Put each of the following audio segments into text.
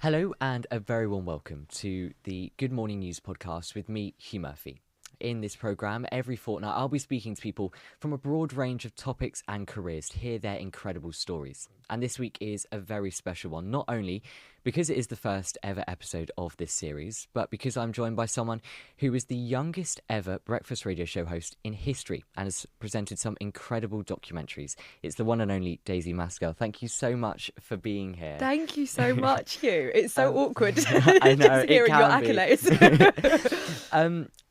Hello and a very warm welcome to the Good Morning News podcast with me, Hugh Murphy. In this programme, every fortnight I'll be speaking to people from a broad range of topics and careers to hear their incredible stories. And this week is a very special one, not only because it is the first ever episode of this series, but because I'm joined by someone who is the youngest ever breakfast radio show host in history and has presented some incredible documentaries. It's the one and only Daisy Maskell. Thank you so much for being here. Thank you so much, Hugh. It's so awkward I know, just hearing your accolades.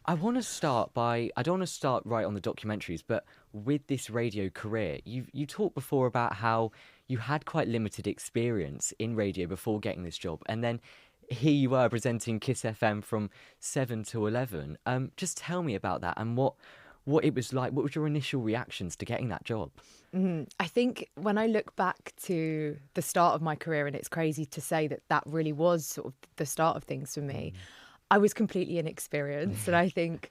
I don't want to start right on the documentaries, but with this radio career, you talked before about how you had quite limited experience in radio before getting this job, and then here you were presenting KissFM from 7 to 11. Just tell me about that and what it was like. What was your initial reactions to getting that job? I think when I look back to the start of my career, and it's crazy to say that really was sort of the start of things for me, I was completely inexperienced. And I think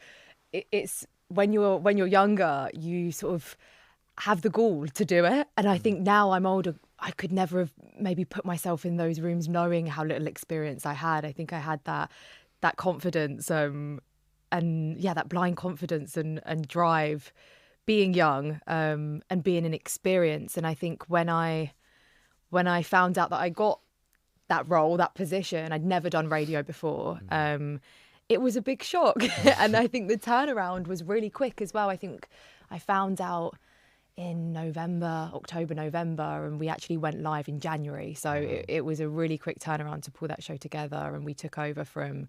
it's when you're younger, you sort of have the gall to do it. And I think now I'm older, I could never have maybe put myself in those rooms knowing how little experience I had. I think I had that confidence and that blind confidence and drive, being young and being inexperienced. And I think when I found out that I got that role, that position, I'd never done radio before. It was a big shock. And I think the turnaround was really quick as well. I think I found out in October, November, and we actually went live in January. So it was a really quick turnaround to pull that show together. And we took over from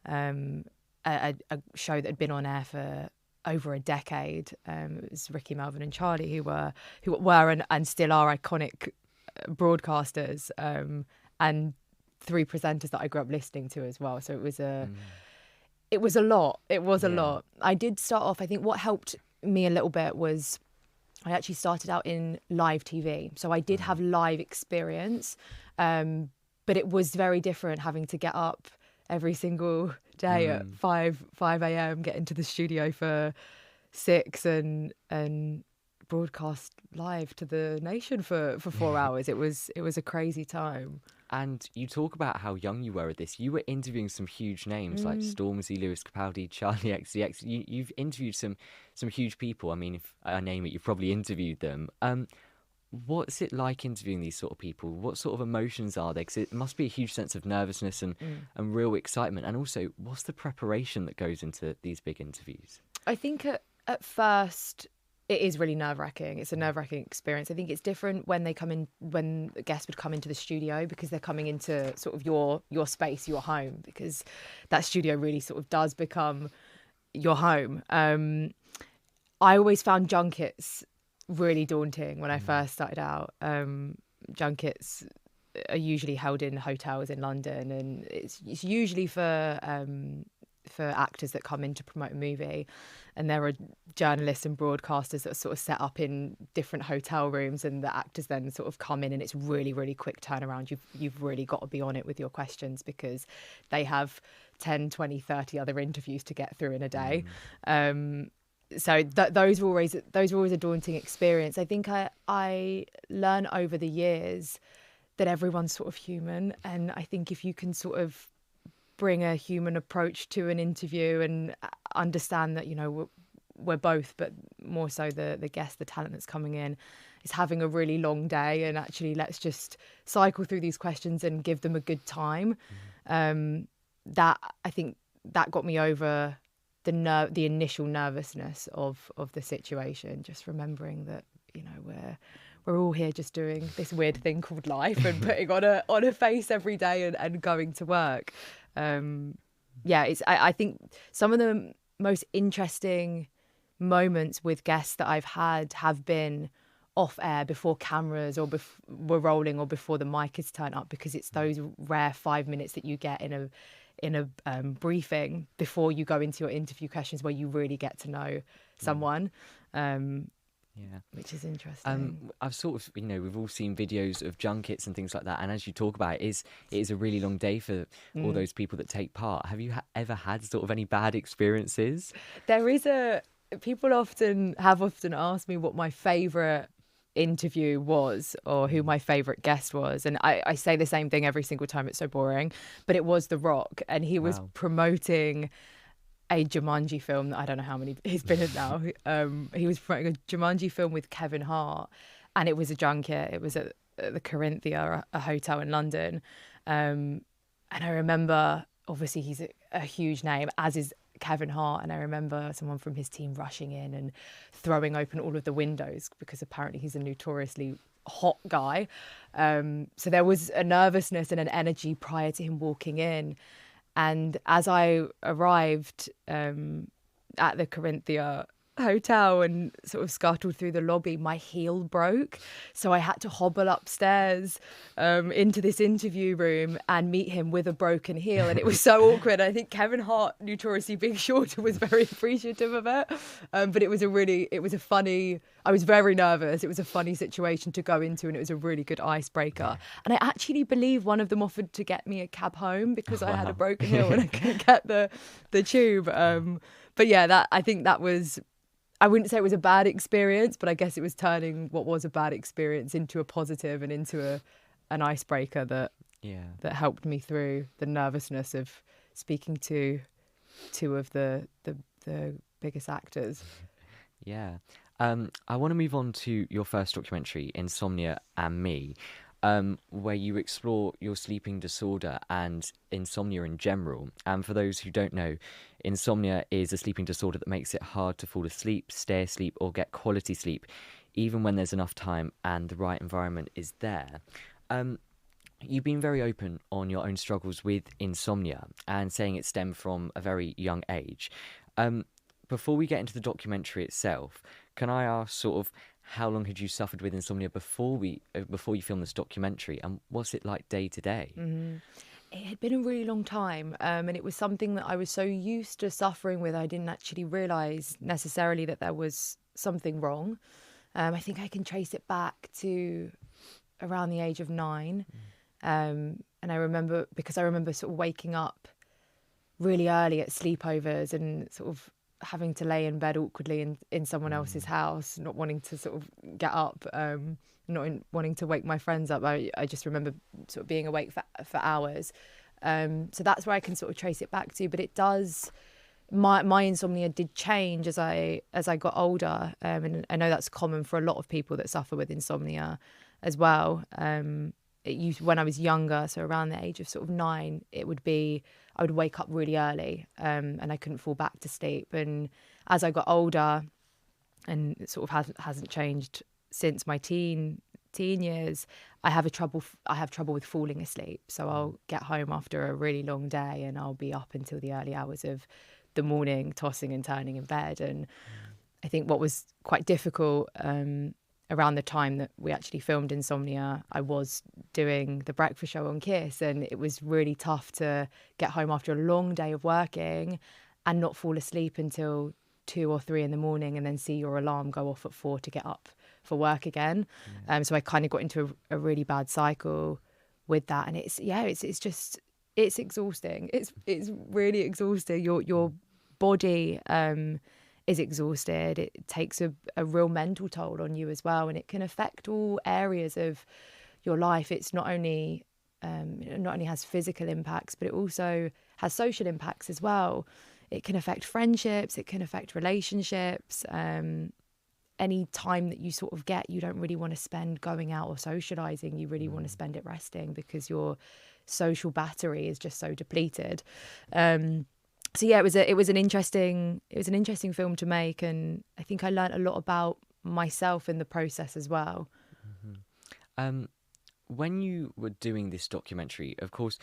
a show that had been on air for over a decade. It was Ricky, Melvin and Charlie who were and still are iconic broadcasters, and three presenters that I grew up listening to as well. So it was a lot. It was a lot. I did start off, I think what helped me a little bit was I actually started out in live TV. So I did have live experience, but it was very different having to get up every single day at 5 a.m, get into the studio for 6 and broadcast live to the nation for 4 hours. It was a crazy time. And you talk about how young you were at this. You were interviewing some huge names like Stormzy, Lewis Capaldi, Charlie XCX. You've interviewed some huge people. I mean, if I name it, you've probably interviewed them. What's it like interviewing these sort of people? What sort of emotions are there? Because it must be a huge sense of nervousness and real excitement. And also, what's the preparation that goes into these big interviews? I think at first it is really nerve-wracking. It's a nerve-wracking experience. I think it's different when the guests would come into the studio, because they're coming into sort of your space, your home, because that studio really sort of does become your home. I always found junkets really daunting when I first started out. Junkets are usually held in hotels in London, and it's usually for actors that come in to promote a movie, and there are journalists and broadcasters that are sort of set up in different hotel rooms, and the actors then sort of come in, and it's really, really quick turnaround. You've really got to be on it with your questions, because they have 10, 20, 30 other interviews to get through in a day. So those were always a daunting experience. I think I learn over the years that everyone's sort of human, and I think if you can sort of bring a human approach to an interview and understand that, you know, we're both, but more so the guest, the talent that's coming in, is having a really long day, and actually let's just cycle through these questions and give them a good time. That, I think, that got me over the initial nervousness of the situation. Just remembering that, you know, we're all here just doing this weird thing called life and putting on a face every day and going to work. I think some of the most interesting moments with guests that I've had have been off air, before cameras or were rolling, or before the mic is turned up, because it's those rare 5 minutes that you get in a briefing before you go into your interview questions, where you really get to know someone. Which is interesting. I've sort of, we've all seen videos of junkets and things like that, and as you talk about it is a really long day for all those people that take part. Have you ever had sort of any bad experiences? There is people often asked me what my favourite interview was or who my favourite guest was. And I say the same thing every single time, it's so boring, but it was The Rock, and he was promoting a Jumanji film that I don't know how many he's been in now. He was promoting a Jumanji film with Kevin Hart, and it was a junket. It was at the Corinthia, a hotel in London. And I remember, obviously he's a huge name, as is Kevin Hart, and I remember someone from his team rushing in and throwing open all of the windows because apparently he's a notoriously hot guy. So there was a nervousness and an energy prior to him walking in. And as I arrived at the Corinthia hotel and sort of scuttled through the lobby, my heel broke. So I had to hobble upstairs into this interview room and meet him with a broken heel. And it was so awkward. I think Kevin Hart, notoriously being shorter, was very appreciative of it. But it was a funny, I was very nervous. It was a funny situation to go into, and it was a really good icebreaker. And I actually believe one of them offered to get me a cab home because I had a broken heel and I couldn't get the tube. But yeah, I think that was, I wouldn't say it was a bad experience, but I guess it was turning what was a bad experience into a positive and into an icebreaker that helped me through the nervousness of speaking to two of the biggest actors. Yeah. I want to move on to your first documentary, Insomnia and Me, where you explore your sleeping disorder and insomnia in general. And for those who don't know, insomnia is a sleeping disorder that makes it hard to fall asleep, stay asleep, or get quality sleep, even when there's enough time and the right environment is there. You've been very open on your own struggles with insomnia and saying it stemmed from a very young age. Before we get into the documentary itself, can I ask sort of how long had you suffered with insomnia before you filmed this documentary, and what's it like day to day? It had been a really long time, and it was something that I was so used to suffering with, I didn't actually realise necessarily that there was something wrong. I think I can trace it back to around the age of 9. And I remember sort of waking up really early at sleepovers and sort of having to lay in bed awkwardly in someone else's house, not wanting to sort of get up, wanting to wake my friends up. I just remember sort of being awake for hours. So that's where I can sort of trace it back to. But it does, my insomnia did change as I got older. And I know that's common for a lot of people that suffer with insomnia as well. When I was younger, so around the age of sort of 9, I would wake up really early, and I couldn't fall back to sleep. And as I got older, and it sort of hasn't changed since my teen years, I have trouble with falling asleep. So I'll get home after a really long day and I'll be up until the early hours of the morning, tossing and turning in bed. And I think what was quite difficult around the time that we actually filmed Insomnia, I was doing the breakfast show on Kiss, and it was really tough to get home after a long day of working and not fall asleep until 2 or 3 in the morning, and then see your alarm go off at 4 to get up for work again. So I kind of got into a really bad cycle with that, and it's exhausting. It's really exhausting. Your body is exhausted. It takes a real mental toll on you as well, and it can affect all areas of your life. It's not only has physical impacts, but it also has social impacts as well. It can affect friendships, it can affect relationships. Any time that you sort of get, you don't really want to spend going out or socializing. You really want to spend it resting because your social battery is just so depleted. So yeah, it was an interesting film to make, and I think I learned a lot about myself in the process as well. When you were doing this documentary, of course,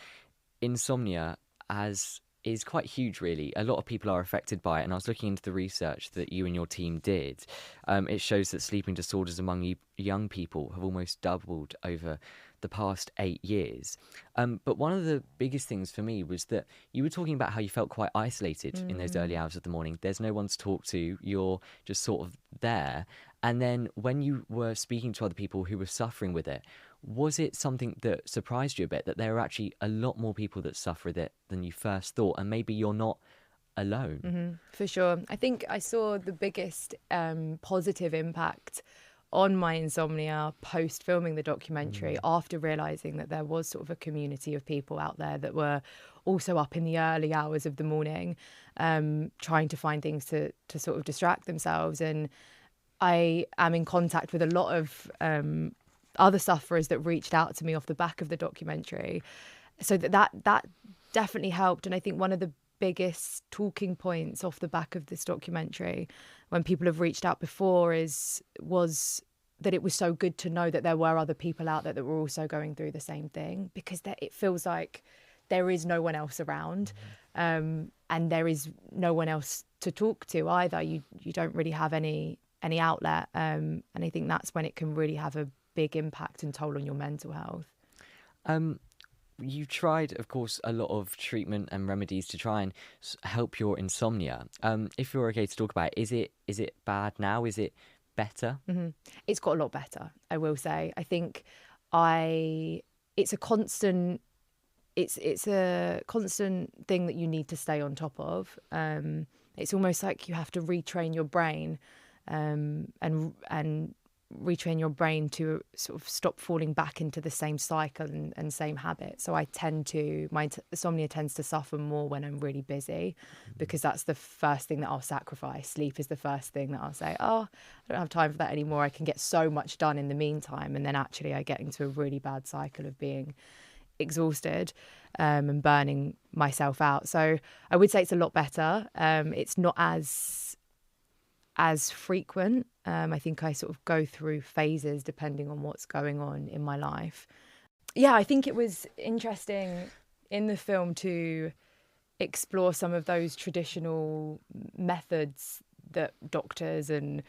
insomnia is quite huge, really. A lot of people are affected by it, and I was looking into the research that you and your team did. It shows that sleeping disorders among young people have almost doubled over the past 8 years. But one of the biggest things for me was that you were talking about how you felt quite isolated in those early hours of the morning. There's no one to talk to. You're just sort of there. And then when you were speaking to other people who were suffering with it, was it something that surprised you a bit, that there are actually a lot more people that suffer with it than you first thought, and maybe you're not alone? For sure. I think I saw the biggest positive impact on my insomnia post filming the documentary, after realising that there was sort of a community of people out there that were also up in the early hours of the morning, trying to find things to sort of distract themselves. And I am in contact with a lot of other sufferers that reached out to me off the back of the documentary. So that definitely helped. And I think one of the biggest talking points off the back of this documentary, when people have reached out before, was that it was so good to know that there were other people out there that were also going through the same thing, because it feels like there is no one else around, and there is no one else to talk to either. You don't really have any outlet, and I think that's when it can really have a big impact and toll on your mental health. You tried, of course, a lot of treatment and remedies to try and help your insomnia. If you're okay to talk about it, is it bad now? Is it better? Mm-hmm. It's got a lot better, I will say. I think it's a constant thing that you need to stay on top of. It's almost like you have to retrain your brain, and retrain your brain to sort of stop falling back into the same cycle and same habit. So my insomnia tends to suffer more when I'm really busy, because that's the first thing that I'll sacrifice. Sleep is the first thing that I'll say, oh, I don't have time for that anymore. I can get so much done in the meantime. And then actually I get into a really bad cycle of being exhausted, and burning myself out. So I would say it's a lot better. It's not as frequent. I think I sort of go through phases depending on what's going on in my life. Yeah, I think it was interesting in the film to explore some of those traditional methods that doctors and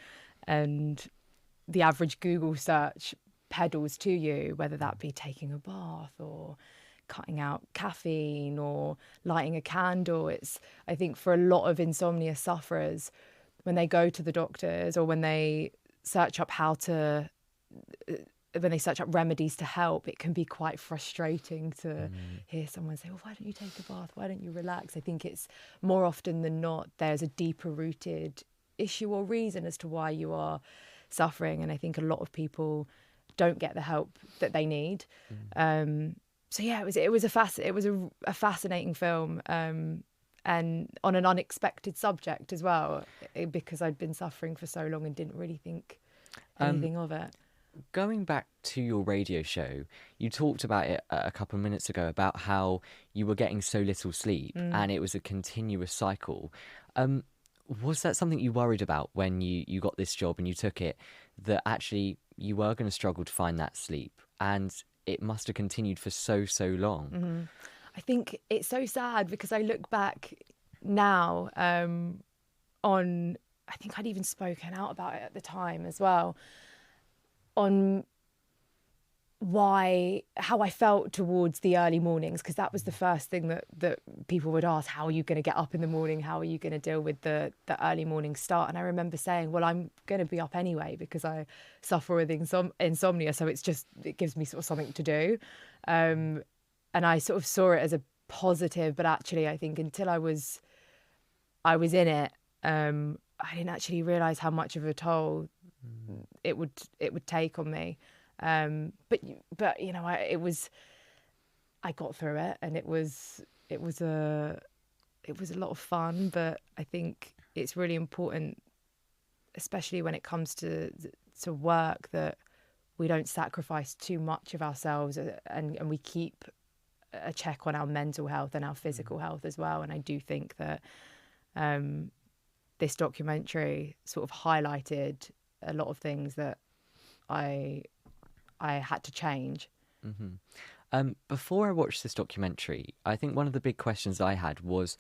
the average Google search peddles to you, whether that be taking a bath or cutting out caffeine or lighting a candle. I think for a lot of insomnia sufferers, when they go to the doctors or when they search up remedies to help, it can be quite frustrating to hear someone say, well, why don't you take a bath? Why don't you relax? I think it's more often than not, there's a deeper rooted issue or reason as to why you are suffering. And I think a lot of people don't get the help that they need. So yeah, it was a fascinating film. And on an unexpected subject as well, because I'd been suffering for so long and didn't really think anything of it. Going back to your radio show, you talked about it a couple of minutes ago, about how you were getting so little sleep and it was a continuous cycle. Was that something you worried about when you got this job and you took it, that actually you were going to struggle to find that sleep, and it must have continued for so long? Mm-hmm. I think it's so sad, because I look back now on, I think I'd even spoken out about it at the time as well, on how I felt towards the early mornings, because that was the first thing that people would ask, how are you going to get up in the morning? How are you going to deal with the early morning start? And I remember saying, well, I'm going to be up anyway because I suffer with insomnia. So it gives me sort of something to do. And I sort of saw it as a positive, but actually I think until I was in it, I didn't actually realise how much of a toll it would take on me. But you know, I got through it, and it was a lot of fun. But I think it's really important, especially when it comes to work, that we don't sacrifice too much of ourselves, and we keep a check on our mental health and our physical health as well. And I do think that this documentary sort of highlighted a lot of things that I had to change. Before I watched this documentary, I think one of the big questions I had was,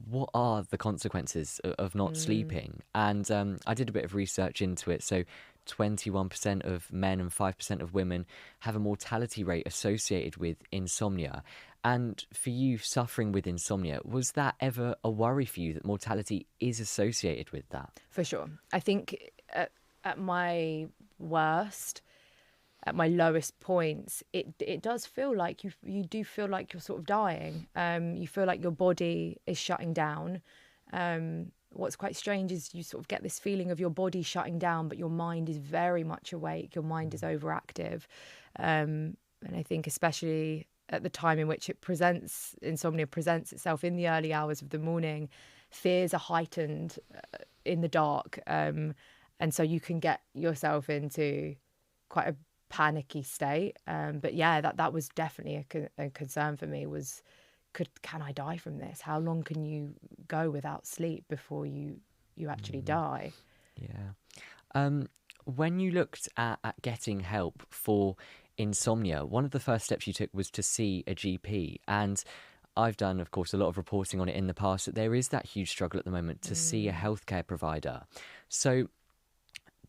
what are the consequences of not sleeping? And I did a bit of research into it. So 21% of men and 5% of women have a mortality rate associated with insomnia. And for you suffering with insomnia, was that ever a worry for you, that mortality is associated with that? For sure. I think at my worst, at my lowest points, it does feel like you do feel like you're sort of dying. You feel like your body is shutting down. what's quite strange is you sort of get this feeling of your body shutting down, but your mind is very much awake. Your mind is overactive. And I think especially at the time in which insomnia presents itself in the early hours of the morning, fears are heightened in the dark. And so you can get yourself into quite a panicky state. But yeah, that was definitely a concern for me was, can I die from this? How long can you go without sleep before you actually die? Yeah. When you looked at getting help for insomnia, one of the first steps you took was to see a GP. And I've done, of course, a lot of reporting on it in the past, that there is that huge struggle at the moment to see a healthcare provider. So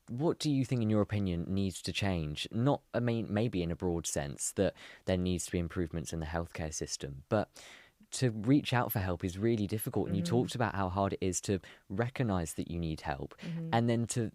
what do you think, in your opinion, needs to change? Not, I mean, maybe in a broad sense that there needs to be improvements in the healthcare system, but to reach out for help is really difficult. And you talked about how hard it is to recognise that you need help, and then to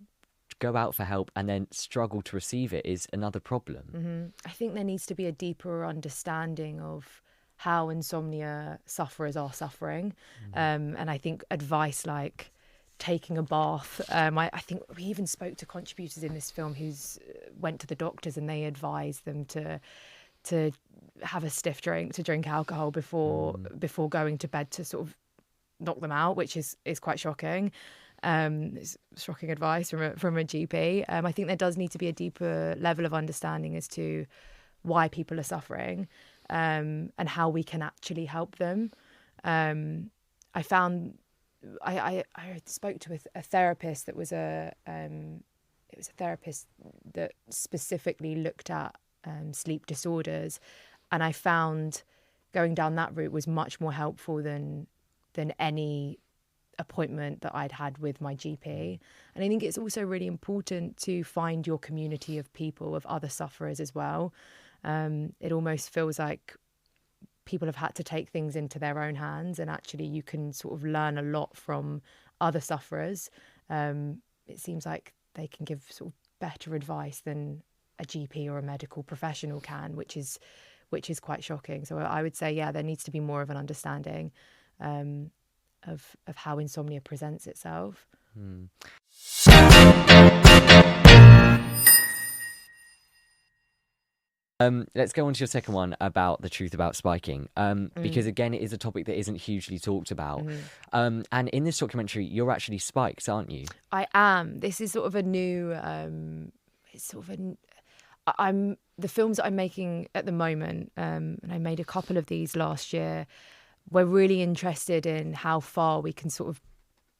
go out for help and then struggle to receive it is another problem. I think there needs to be a deeper understanding of how insomnia sufferers are suffering. And I think advice like taking a bath. I think we even spoke to contributors in this film who's went to the doctors and they advised them to have a stiff drink, to drink alcohol before going to bed to sort of knock them out, which is quite shocking. It's shocking advice from a GP. I think there does need to be a deeper level of understanding as to why people are suffering, and how we can actually help them. I found I spoke to a therapist that was it was a therapist that specifically looked at sleep disorders, and I found going down that route was much more helpful than any appointment that I'd had with my GP. And I think it's also really important to find your community of people, of other sufferers as well. It almost feels like people have had to take things into their own hands, and actually you can sort of learn a lot from other sufferers. It seems like they can give sort of better advice than a GP or a medical professional can, which is quite shocking. So I would say, yeah, there needs to be more of an understanding of how insomnia presents itself. Let's go on to your second one about the truth about spiking, because again, it is a topic that isn't hugely talked about. And in this documentary, you're actually spiked, aren't you? I am. This is sort of a new. I'm the films that I'm making at the moment, and I made a couple of these last year. We're really interested in how far we can sort of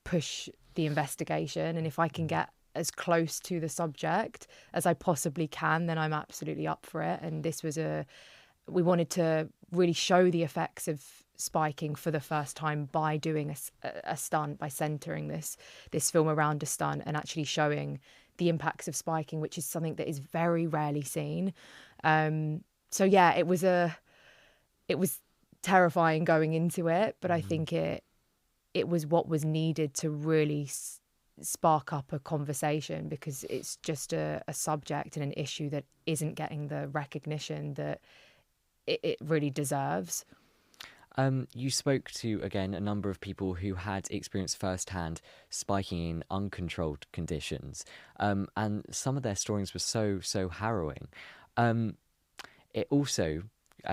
push the investigation, and if I can get as close to the subject as I possibly can, then I'm absolutely up for it. And this was we wanted to really show the effects of spiking for the first time by doing a stunt, by centering this film around a stunt and actually showing the impacts of spiking, which is something that is very rarely seen. So yeah, it was terrifying going into it, but I think it was what was needed to really spark up a conversation, because it's just a subject and an issue that isn't getting the recognition that it really deserves. You spoke to, again, a number of people who had experienced firsthand spiking in uncontrolled conditions, and some of their stories were so harrowing. It also,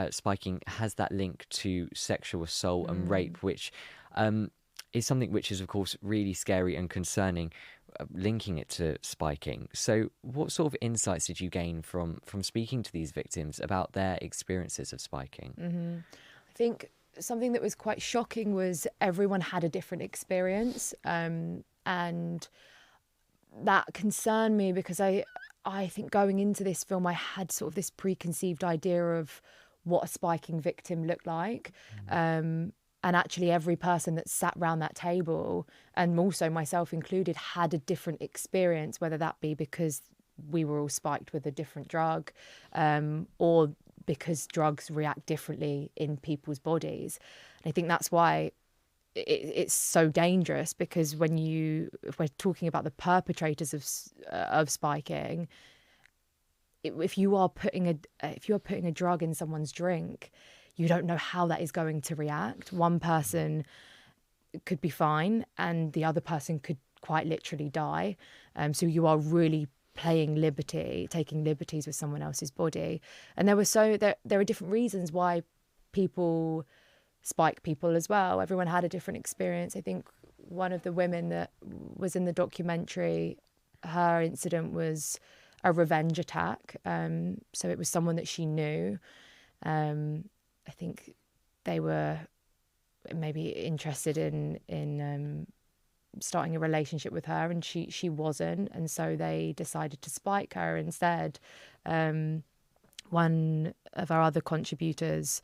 spiking has that link to sexual assault and rape, which is something which is, of course, really scary and concerning, linking it to spiking. So what sort of insights did you gain from speaking to these victims about their experiences of spiking? I think something that was quite shocking was everyone had a different experience, and that concerned me, because I think going into this film I had sort of this preconceived idea of what a spiking victim looked like. And actually every person that sat around that table, and also myself included, had a different experience, whether that be because we were all spiked with a different drug, or because drugs react differently in people's bodies. And I think that's why it's so dangerous, because if we're talking about the perpetrators of spiking, if you are putting a drug in someone's drink, you don't know how that is going to react. One person could be fine and the other person could quite literally die. So you are really taking liberties with someone else's body. And there are different reasons why people spike people as well. Everyone had a different experience. I think one of the women that was in the documentary, her incident was a revenge attack. So it was someone that she knew. I think they were maybe interested in starting a relationship with her, and she wasn't, and so they decided to spike her instead. One of our other contributors,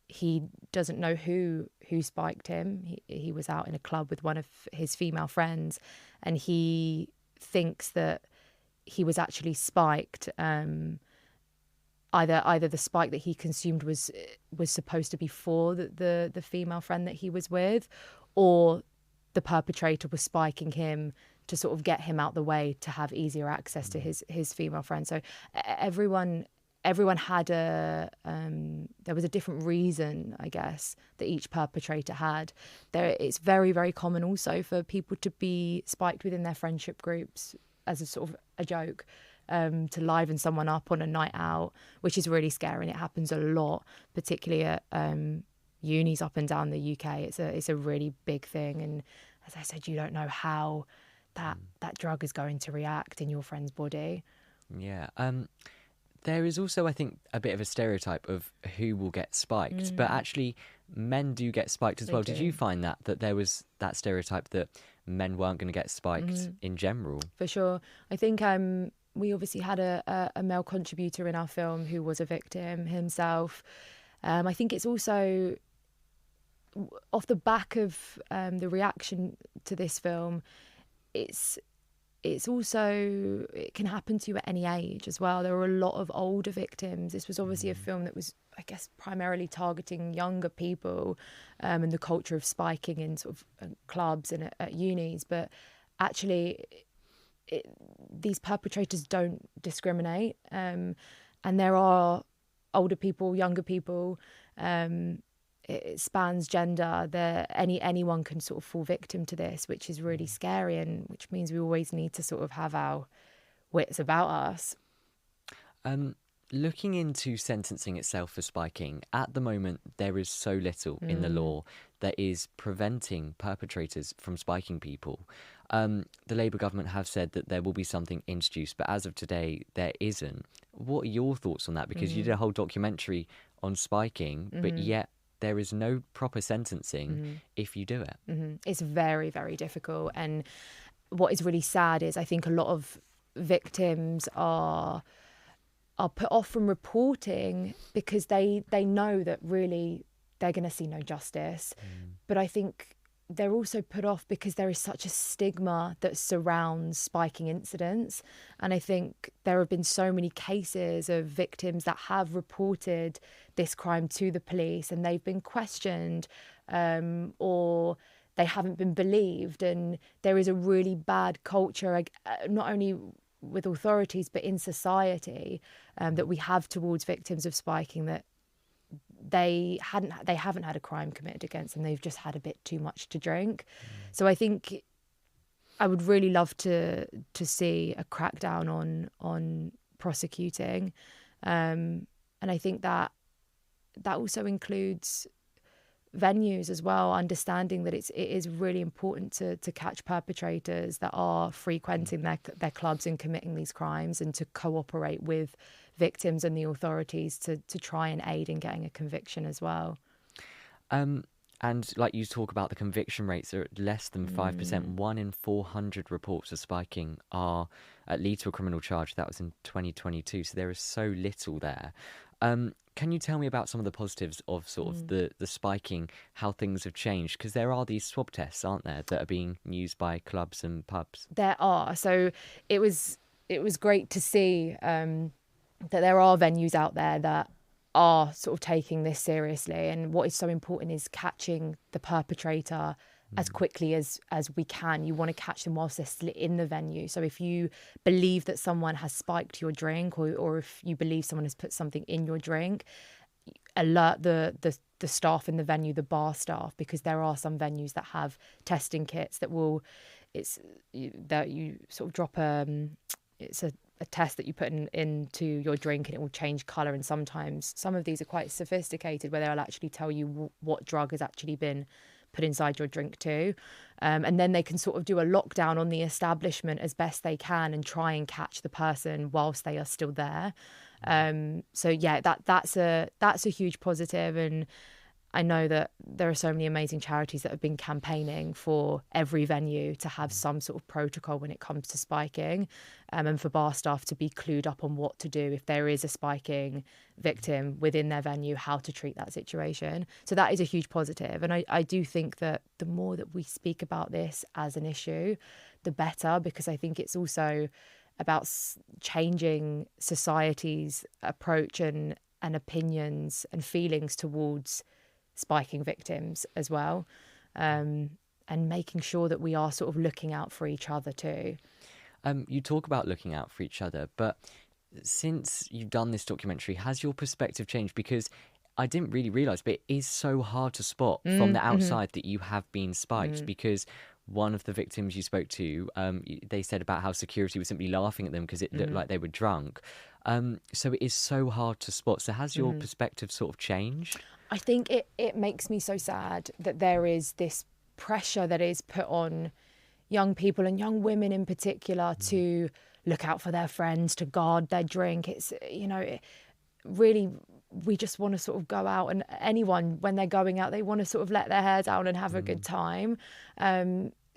he doesn't know who spiked him. He was out in a club with one of his female friends, and he thinks that he was actually spiked. Either the spike that he consumed was supposed to be for the female friend that he was with, or the perpetrator was spiking him to sort of get him out the way to have easier access to his female friend. So everyone had there was a different reason, I guess, that each perpetrator had. It's very, very common also for people to be spiked within their friendship groups as a sort of a joke, to liven someone up on a night out, which is really scary, and it happens a lot, particularly at unis up and down the UK. It's a really big thing, and as I said, you don't know how that drug is going to react in your friend's body. Yeah. There is also, I think, a bit of a stereotype of who will get spiked, but actually men do get spiked as well. Did you find that there was that stereotype that men weren't going to get spiked in general? For sure. I think we obviously had a male contributor in our film who was a victim himself. I think it's also off the back of the reaction to this film, it can happen to you at any age as well. There were a lot of older victims. This was obviously a film that was, I guess, primarily targeting younger people, and the culture of spiking in sort of clubs and at unis. But actually, these perpetrators don't discriminate, and there are older people, younger people. It spans gender. Anyone can sort of fall victim to this, which is really scary, and which means we always need to sort of have our wits about us. Looking into sentencing itself for spiking, at the moment there is so little in the law that is preventing perpetrators from spiking people. The Labour government have said that there will be something introduced, but as of today there isn't. What are your thoughts on that? Because you did a whole documentary on spiking, but yet there is no proper sentencing if you do it. It's very, very difficult. And what is really sad is I think a lot of victims are put off from reporting because they know that really they're going to see no justice. But I think they're also put off because there is such a stigma that surrounds spiking incidents. And I think there have been so many cases of victims that have reported this crime to the police and they've been questioned, or they haven't been believed. And there is a really bad culture, not only with authorities, but in society, that we have towards victims of spiking, that they haven't had a crime committed against them. They've just had a bit too much to drink. So I think I would really love to see a crackdown on prosecuting, and I think that also includes venues as well, understanding that it is really important to catch perpetrators that are frequenting their clubs and committing these crimes, and to cooperate with victims and the authorities to try and aid in getting a conviction as well. And like you talk about, the conviction rates are at less than 5%. 1 in 400 reports of spiking lead to a criminal charge. That was in 2022. So there is so little there. Can you tell me about some of the positives of sort of the spiking, how things have changed? Because there are these swab tests, aren't there, that are being used by clubs and pubs? There are. So it was great to see that there are venues out there that are sort of taking this seriously. And what is so important is catching the perpetrator as quickly as we can. You want to catch them whilst they're still in the venue. So if you believe that someone has spiked your drink, or if you believe someone has put something in your drink, alert the staff in the venue, the bar staff, because there are some venues that have testing kits that you sort of drop it's a test that you put into your drink and it will change colour. And sometimes some of these are quite sophisticated where they'll actually tell you what drug has actually been put inside your drink too. And then they can sort of do a lockdown on the establishment as best they can and try and catch the person whilst they are still there. So yeah, that's a huge positive. And I know that there are so many amazing charities that have been campaigning for every venue to have some sort of protocol when it comes to spiking, and for bar staff to be clued up on what to do if there is a spiking victim within their venue, how to treat that situation. So that is a huge positive. And I do think that the more that we speak about this as an issue, the better, because I think it's also about changing society's approach and opinions and feelings towards spiking victims as well, and making sure that we are sort of looking out for each other too. You talk about looking out for each other, but since you've done this documentary, has your perspective changed? Because I didn't really realise, but it is so hard to spot from the outside that you have been spiked, because one of the victims you spoke to, they said about how security was simply laughing at them because it looked like they were drunk. So it is so hard to spot. So has your perspective sort of changed? I think it makes me so sad that there is this pressure that is put on young people and young women in particular to look out for their friends, to guard their drink. It's, really, we just want to sort of go out, and anyone, when they're going out, they want to sort of let their hair down and have a good time.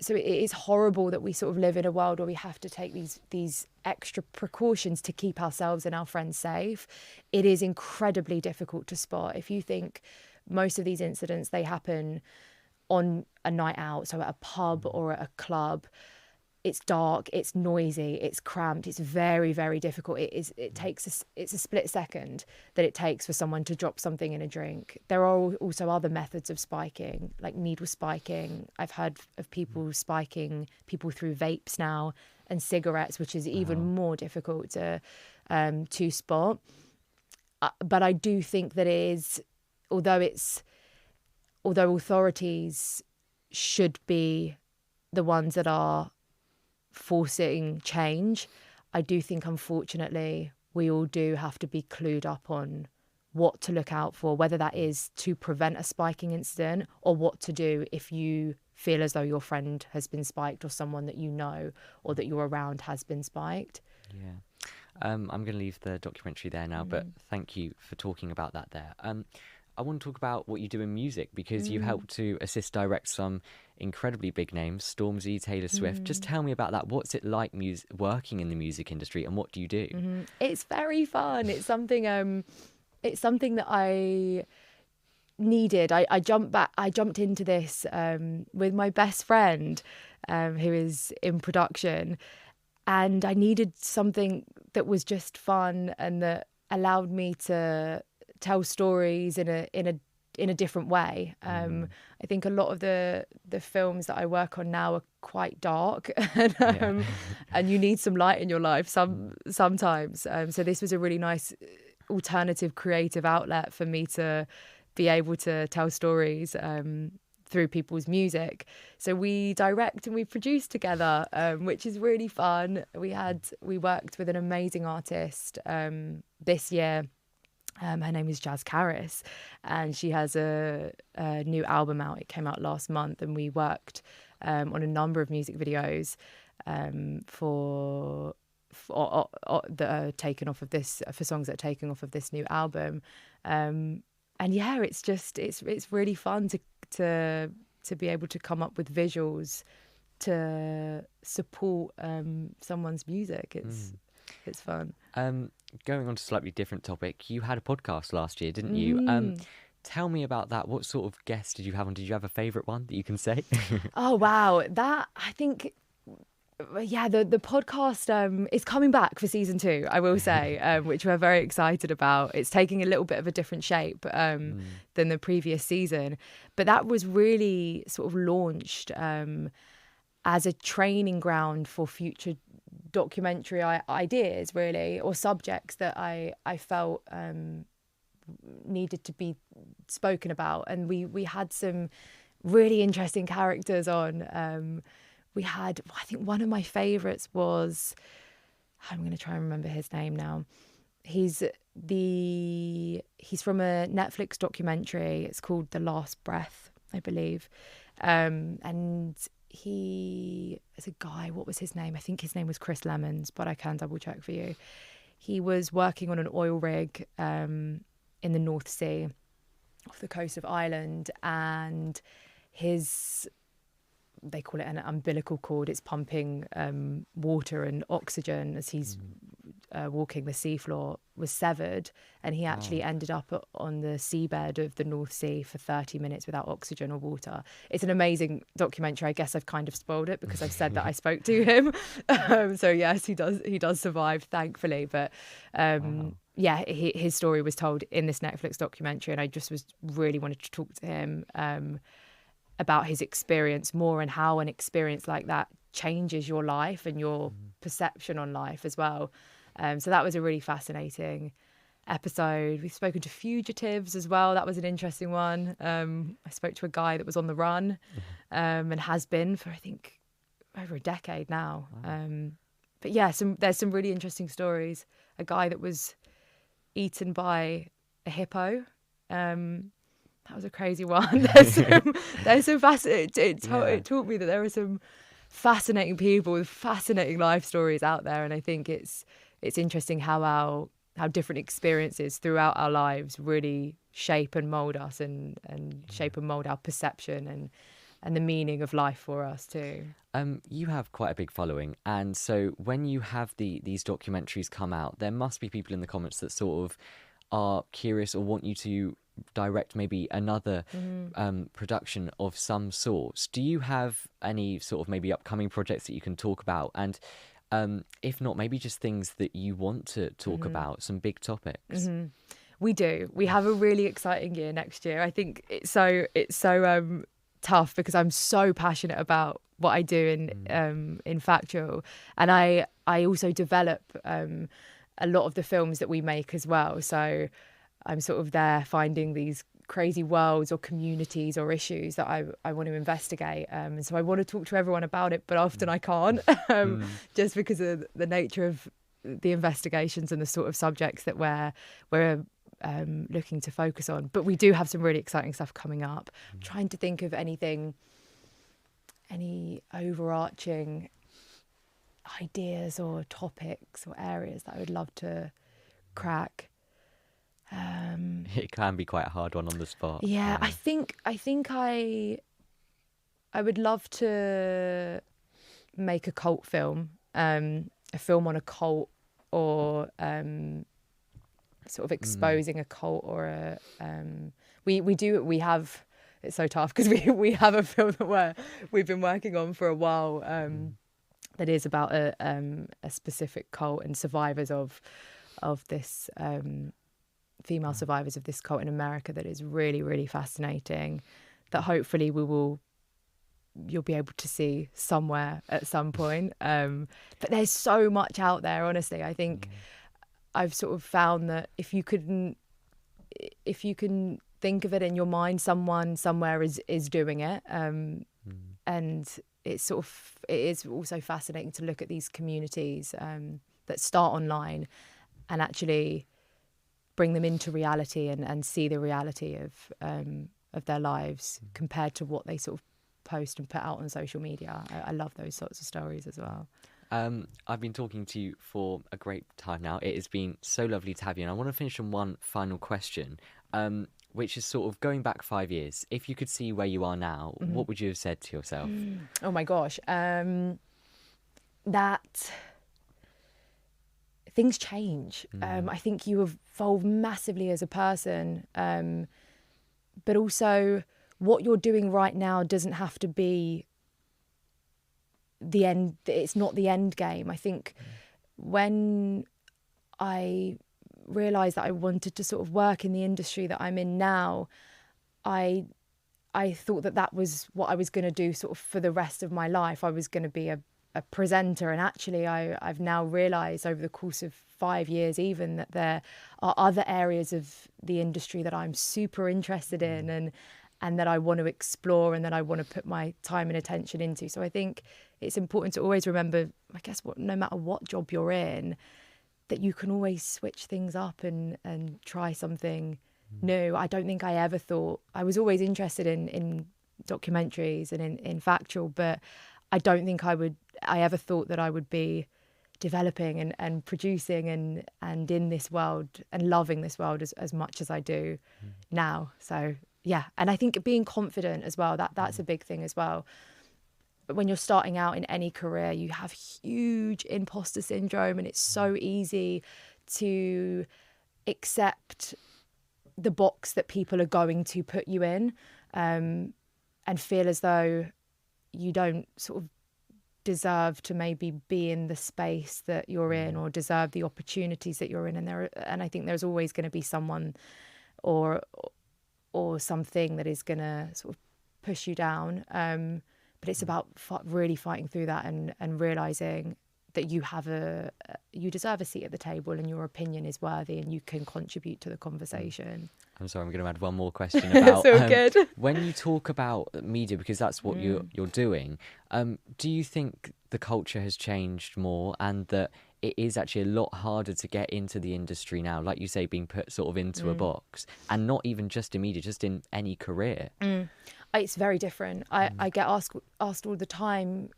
So it is horrible that we sort of live in a world where we have to take these extra precautions to keep ourselves and our friends safe. It is incredibly difficult to spot. If you think most of these incidents, they happen on a night out, so at a pub or at a club, it's dark, it's noisy, it's cramped, it's very, very difficult. It's a split second that it takes for someone to drop something in a drink. There are also other methods of spiking, like needle spiking. I've heard of people spiking people through vapes now, and cigarettes, which is even more difficult to spot. But I do think that although authorities should be the ones that are forcing change, I do think, unfortunately, we all do have to be clued up on what to look out for, whether that is to prevent a spiking incident or what to do if you feel as though your friend has been spiked or someone that you know or that you're around has been spiked. Yeah. I'm going to leave the documentary there now, but thank you for talking about that there. I want to talk about what you do in music, because you helped to assist direct some incredibly big names, Stormzy, Taylor Swift. Just tell me about that. What's it like working in the music industry, and what do you do? It's very fun. It's something that I needed. I jumped into this with my best friend who is in production, and I needed something that was just fun and that allowed me to tell stories in a different way. I think a lot of the films that I work on now are quite dark, and you need some light in your life sometimes. So this was a really nice alternative creative outlet for me to be able to tell stories through people's music. So we direct and we produce together, which is really fun. We worked with an amazing artist this year. Her name is Jazz Caris, and she has a new album out. It came out last month, and we worked on a number of music videos for that are taken off of this, for songs that are taken off of this new album. And yeah, it's really fun to be able to come up with visuals to support someone's music. It's fun. Going on to a slightly different topic, you had a podcast last year, didn't you? Tell me about that. What sort of guests did you have on? Did you have a favourite one that you can say? Oh, wow. That, I think, yeah, the podcast is coming back for season 2, I will say, which we're very excited about. It's taking a little bit of a different shape than the previous season. But that was really sort of launched as a training ground for future documentary ideas, really, or subjects that I felt needed to be spoken about. And we had some really interesting characters on. We had, I think one of my favourites was, I'm going to try and remember his name now. He's from a Netflix documentary. It's called The Last Breath, I believe. And he is a guy. What was his name? I think his name was Chris Lemons, but I can double check for you. He was working on an oil rig in the North Sea off the coast of Ireland, and they call it an umbilical cord. It's pumping water and oxygen as he's walking the seafloor, was severed, and he actually ended up on the seabed of the North Sea for 30 minutes without oxygen or water. It's an amazing documentary. I guess I've kind of spoiled it because I've said that I spoke to him. So yes, he does survive, thankfully. But yeah, his story was told in this Netflix documentary, and I just really wanted to talk to him about his experience more, and how an experience like that changes your life and your perception on life as well. So that was a really fascinating episode. We've spoken to fugitives as well. That was an interesting one. I spoke to a guy that was on the run and has been for, I think, over a decade now. But yeah, there's some really interesting stories. A guy that was eaten by a hippo. That was a crazy one. There's some fascinating. It taught me that there are some fascinating people with fascinating life stories out there, and I think it's interesting how different experiences throughout our lives really shape and mold us, and shape and mold our perception and the meaning of life for us too. You have quite a big following, and so when you have these documentaries come out, there must be people in the comments that sort of are curious or want you to direct maybe another production of some sort. Do you have any sort of maybe upcoming projects that you can talk about? And if not, maybe just things that you want to talk about, some big topics. We do. We have a really exciting year next year. I think it's so tough because I'm so passionate about what I do in Factual, and I also develop a lot of the films that we make as well. So I'm sort of there finding these crazy worlds or communities or issues that I want to investigate. And so I want to talk to everyone about it, but often I can't, just because of the nature of the investigations and the sort of subjects that we're looking to focus on. But we do have some really exciting stuff coming up. I'm trying to think of any overarching ideas or topics or areas that I would love to crack. It can be quite a hard one on the spot. Yeah, I think I would love to make a cult film, a film on a cult, or sort of exposing a cult, or we have. It's so tough because we have a film that we've been working on for a while that is about a specific cult and survivors of this. Female survivors of this cult in America, that is really, really fascinating, that hopefully you'll be able to see somewhere at some point. But there's so much out there, honestly. I think I've sort of found that if you can think of it in your mind, someone somewhere is doing it. And it is also fascinating to look at these communities that start online and actually bring them into reality and see the reality of their lives compared to what they sort of post and put out on social media. I love those sorts of stories as well. I've been talking to you for a great time now. It has been so lovely to have you. And I want to finish on one final question, which is sort of going back 5 years. If you could see where you are now, what would you have said to yourself? Oh my gosh. That things change. I think you evolve massively as a person, but also what you're doing right now doesn't have to be the end. It's not the end game. I think when I realised that I wanted to sort of work in the industry that I'm in now, I thought that was what I was going to do sort of for the rest of my life. I was going to be a a presenter, and actually I've now realised over the course of 5 years even that there are other areas of the industry that I'm super interested in and that I want to explore and that I want to put my time and attention into. So I think it's important to always remember, I guess, no matter what job you're in, that you can always switch things up and try something new. I don't think I ever thought, I was always interested in documentaries and in factual, but I don't think I ever thought that I would be developing and producing and in this world and loving this world as much as I do now. So yeah, and I think being confident as well, that's a big thing as well. When you're starting out in any career, you have huge imposter syndrome, and it's so easy to accept the box that people are going to put you in, and feel as though you don't sort of deserve to maybe be in the space that you're in or deserve the opportunities that you're in. And I think there's always going to be someone or something that is going to sort of push you down. But it's about really fighting through that and realising that you deserve a seat at the table and your opinion is worthy and you can contribute to the conversation. I'm sorry, I'm going to add one more question about so good. When you talk about media, because that's what you're doing, do you think the culture has changed more and that it is actually a lot harder to get into the industry now, like you say, being put sort of into a box, and not even just in media, just in any career? It's very different. I get asked all the time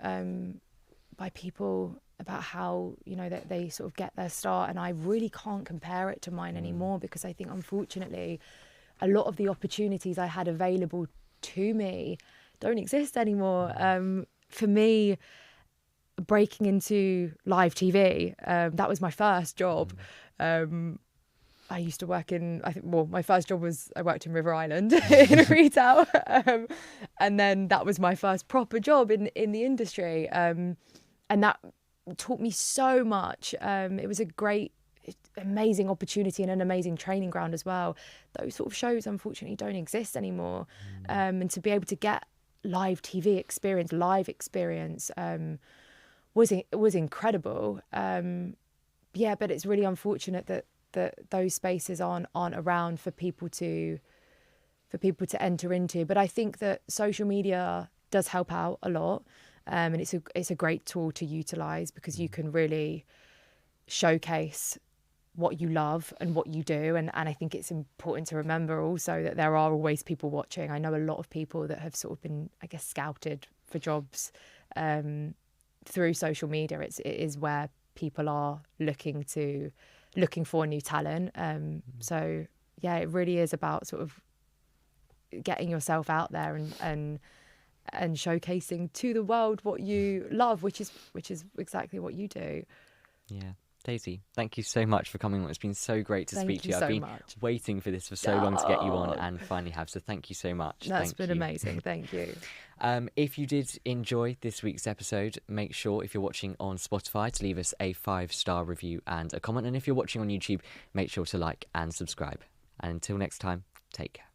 by people about how, you know, that they sort of get their start, and I really can't compare it to mine anymore, because I think unfortunately a lot of the opportunities I had available to me don't exist anymore. For me, breaking into live TV, that was my first job. I used to work my first job was I worked in River Island in retail, and then that was my first proper job in the industry, and that taught me so much. It was a amazing opportunity and an amazing training ground as well. Those sort of shows unfortunately don't exist anymore, and to be able to get live TV experience, was incredible. But it's really unfortunate that those spaces aren't around for people to enter into. But I think that social media does help out a lot, and it's a great tool to utilize, because you can really showcase what you love and what you do, and I think it's important to remember also that there are always people watching. I know a lot of people that have sort of been, I guess, scouted for jobs through social media. It is where people are looking for new talent. So yeah, it really is about sort of getting yourself out there and showcasing to the world what you love, which is exactly what you do. Yeah. Daisy, thank you so much for coming on. It's been so great to speak to you. I've been waiting for this for so long to get you on, and finally have. So thank you so much. That's been amazing. Thank you. If you did enjoy this week's episode, make sure, if you're watching on Spotify, to leave us a 5-star review and a comment. And if you're watching on YouTube, make sure to like and subscribe. And until next time, take care.